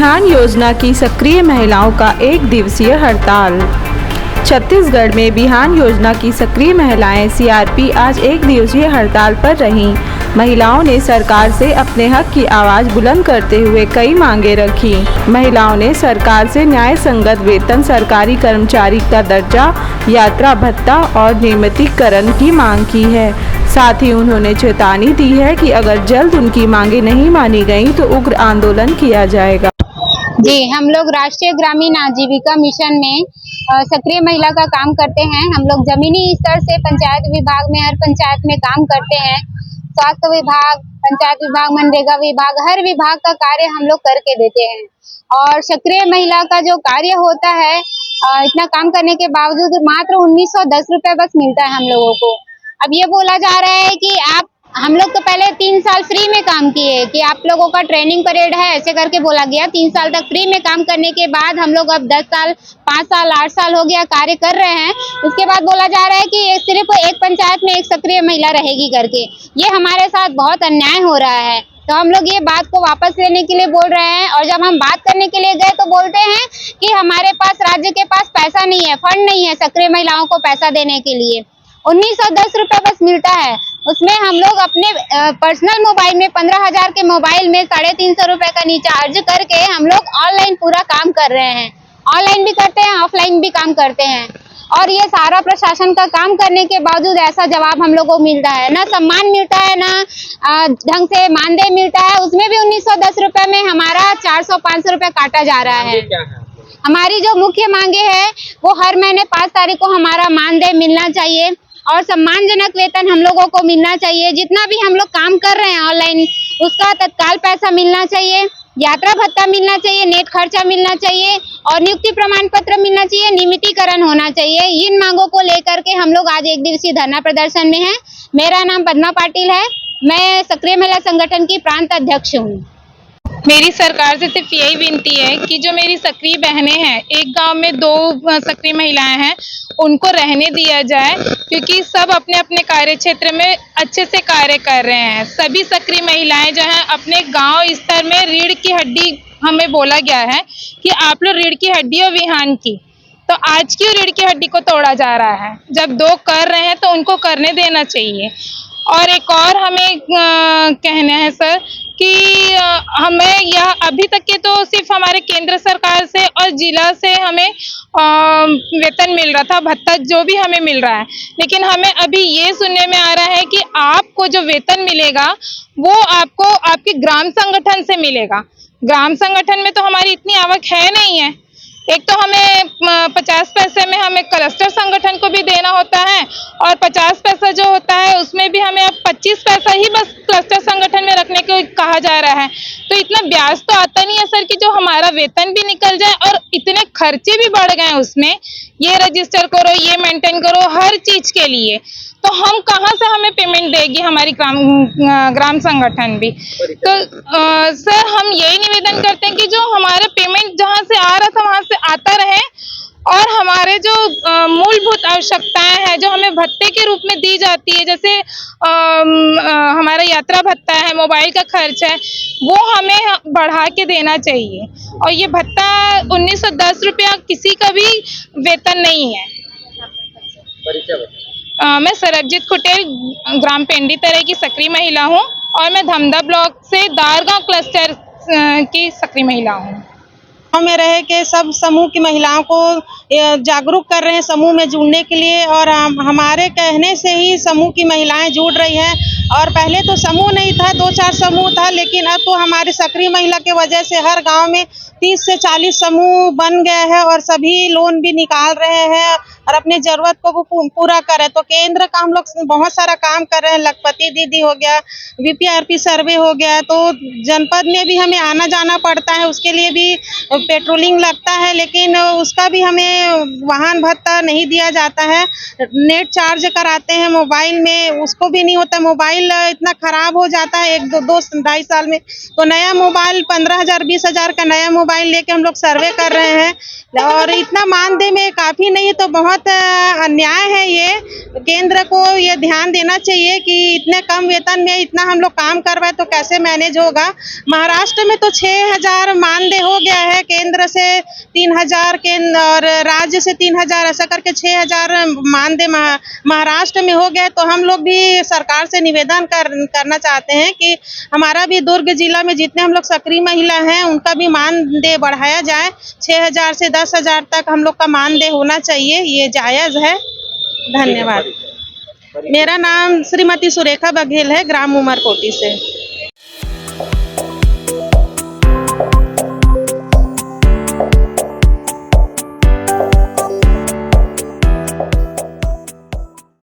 बिहान योजना की सक्रिय महिलाओं का एक दिवसीय हड़ताल। छत्तीसगढ़ में बिहान योजना की सक्रिय महिलाएं सीआरपी आज एक दिवसीय हड़ताल पर रहीं। महिलाओं ने सरकार से अपने हक की आवाज़ बुलंद करते हुए कई मांगे रखी। महिलाओं ने सरकार से न्याय संगत वेतन, सरकारी कर्मचारी का दर्जा, यात्रा भत्ता और नियमितीकरण की मांग की है। साथ ही उन्होंने चेतावनी दी है कि अगर जल्द उनकी मांगे नहीं मानी गई तो उग्र आंदोलन किया जाएगा। जी, हम लोग राष्ट्रीय ग्रामीण आजीविका मिशन में सक्रिय महिला का काम करते हैं। हम लोग जमीनी स्तर से पंचायत विभाग में हर पंचायत में काम करते हैं। स्वास्थ्य विभाग, पंचायत विभाग, मनरेगा विभाग, हर विभाग का कार्य हम लोग करके देते हैं। और सक्रिय महिला का जो कार्य होता है, इतना काम करने के बावजूद मात्र 1910 रुपये बस मिलता है हम लोगों को। अब ये बोला जा रहा है कि हम लोग तो पहले 3 साल फ्री में काम किए कि आप लोगों का ट्रेनिंग पीरियड है, ऐसे करके बोला गया। 3 साल तक फ्री में काम करने के बाद हम लोग अब 10 साल, 5 साल, 8 साल हो गया कार्य कर रहे हैं। उसके बाद बोला जा रहा है कि सिर्फ एक पंचायत में एक सक्रिय महिला रहेगी करके। ये हमारे साथ बहुत अन्याय हो रहा है। तो हम लोग ये बात को वापस लेने के लिए बोल रहे हैं। और जब हम बात करने के लिए गए तो बोलते हैं कि हमारे पास, राज्य के पास पैसा नहीं है, फंड नहीं है सक्रिय महिलाओं को पैसा देने के लिए। 1910 रुपये बस मिलता है। उसमें हम लोग अपने पर्सनल मोबाइल में 15,000 के मोबाइल में 350 रुपये का रिचार्ज करके हम लोग ऑनलाइन पूरा काम कर रहे हैं। ऑनलाइन भी करते हैं, ऑफलाइन भी काम करते हैं। और ये सारा प्रशासन का काम करने के बावजूद ऐसा जवाब हम लोग को मिलता है। ना सम्मान मिलता है, ना ढंग से मानदेय मिलता है। उसमें भी 1910 रुपये में हमारा 400-500 रुपये काटा जा रहा है। हमारी जो मुख्य मांगे है वो हर महीने 5 तारीख को हमारा मानदेय मिलना चाहिए और सम्मानजनक वेतन हम लोगों को मिलना चाहिए। जितना भी हम लोग काम कर रहे हैं ऑनलाइन, उसका तत्काल पैसा मिलना चाहिए, यात्रा भत्ता मिलना चाहिए, नेट खर्चा मिलना चाहिए और नियुक्ति प्रमाण पत्र मिलना चाहिए, नियमितीकरण होना चाहिए। इन मांगों को लेकर के हम लोग आज एक दिवसीय धरना प्रदर्शन में हैं। मेरा नाम पद्मा पाटिल है, मैं सक्रिय महिला संगठन की प्रांत अध्यक्ष हूँ। मेरी सरकार से सिर्फ यही विनती है कि जो मेरी सक्रिय बहनें हैं, एक गांव में 2 सक्रिय महिलाएं हैं, उनको रहने दिया जाए, क्योंकि सब अपने अपने कार्य क्षेत्र में अच्छे से कार्य कर रहे हैं। सभी सक्रिय महिलाएं जो हैं अपने गांव स्तर में रीढ़ की हड्डी, हमें बोला गया है कि आप लोग रीढ़ की हड्डी और विहान की, तो आज की रीढ़ की हड्डी को तोड़ा जा रहा है। जब 2 कर रहे हैं तो उनको करने देना चाहिए। और एक और हमें कहना है सर कि हमें यह अभी तक के तो सिर्फ हमारे केंद्र सरकार से और जिला से हमें वेतन मिल रहा था, भत्ता जो भी हमें मिल रहा है, लेकिन हमें अभी ये सुनने में आ रहा है कि आपको जो वेतन मिलेगा वो आपको आपके ग्राम संगठन से मिलेगा। ग्राम संगठन में तो हमारी इतनी आवक है नहीं है। एक तो हमें 50 पैसे में हमें क्लस्टर संगठन को भी देना होता है और 50 पैसा जो होता है उसमें भी हमें अब 25 पैसा ही बस क्लस्टर संगठन में रखने को कहा जा रहा है। तो इतना ब्याज तो आता नहीं है सर कि जो हमारा वेतन भी निकल जाए, और इतने खर्चे भी बढ़ गए उसमें, ये रजिस्टर करो, ये मेंटेन करो, हर चीज के लिए। तो हम कहाँ से हमें पेमेंट देगी हमारी ग्राम संगठन भी। तो सर हम यही निवेदन करते हैं कि जो हमारा पेमेंट जहाँ से आ रहा था वहाँ से आता रहे, और हमारे जो मूलभूत आवश्यकताएं हैं जो हमें भत्ते के रूप में दी जाती है, जैसे हमारा यात्रा भत्ता है, मोबाइल का खर्च है, वो हमें बढ़ा के देना चाहिए। और ये भत्ता 1910 रुपया किसी का भी वेतन नहीं है। मैं सरबजीत खुटेल, ग्राम पेंडी तरे की सक्रिय महिला हूँ और मैं धमदा ब्लॉक से दारगांव क्लस्टर की सक्रिय महिला हूँ। गाँव में रह के सब समूह की महिलाओं को जागरूक कर रहे हैं समूह में जुड़ने के लिए, और हमारे कहने से ही समूह की महिलाएं जुड़ रही हैं। और पहले तो समूह नहीं था, 2-4 समूह था, लेकिन अब तो हमारे सक्रिय महिला के वजह से हर गांव में 30 से 40 समूह बन गए हैं और सभी लोन भी निकाल रहे हैं और अपनी जरूरत को पूरा कर रहे हैं। तो केंद्र का हम लोग बहुत सारा काम कर रहे हैं। लखपति दीदी हो गया, बीपीआरपी सर्वे हो गया, तो जनपद में भी हमें आना जाना पड़ता है, उसके लिए भी पेट्रोलिंग लगता है, लेकिन उसका भी हमें वाहन भत्ता नहीं दिया जाता है। नेट चार्ज कराते हैं मोबाइल में, उसको भी नहीं होता। मोबाइल इतना खराब हो जाता है 1-2-2-2.5 साल में, तो नया मोबाइल 15,000-20,000 का नया मोबाइल लेके हम लोग सर्वे कर रहे हैं। और इतना मानदेय में काफ़ी नहीं तो बहुत बहुत अन्याय है। ये केंद्र को ये ध्यान देना चाहिए कि इतने कम वेतन में इतना हम लोग काम करवाए तो कैसे मैनेज होगा। महाराष्ट्र में तो 6,000 मानदेय हो गया है, केंद्र से 3,000 केंद्र और राज्य से 3,000, ऐसा करके 6,000 मानदेय महाराष्ट्र में हो गया। तो हम लोग भी सरकार से निवेदन करना चाहते हैं कि हमारा भी दुर्ग जिला में जितने हम लोग सक्रिय महिला हैं उनका भी मानदेय बढ़ाया जाए। 6,000 से 10,000 तक हम लोग का मानदेय होना चाहिए, ये जायज़ है। धन्यवाद। मेरा नाम श्रीमती सुरेखा बघेल है, ग्राम उमरकोटी से।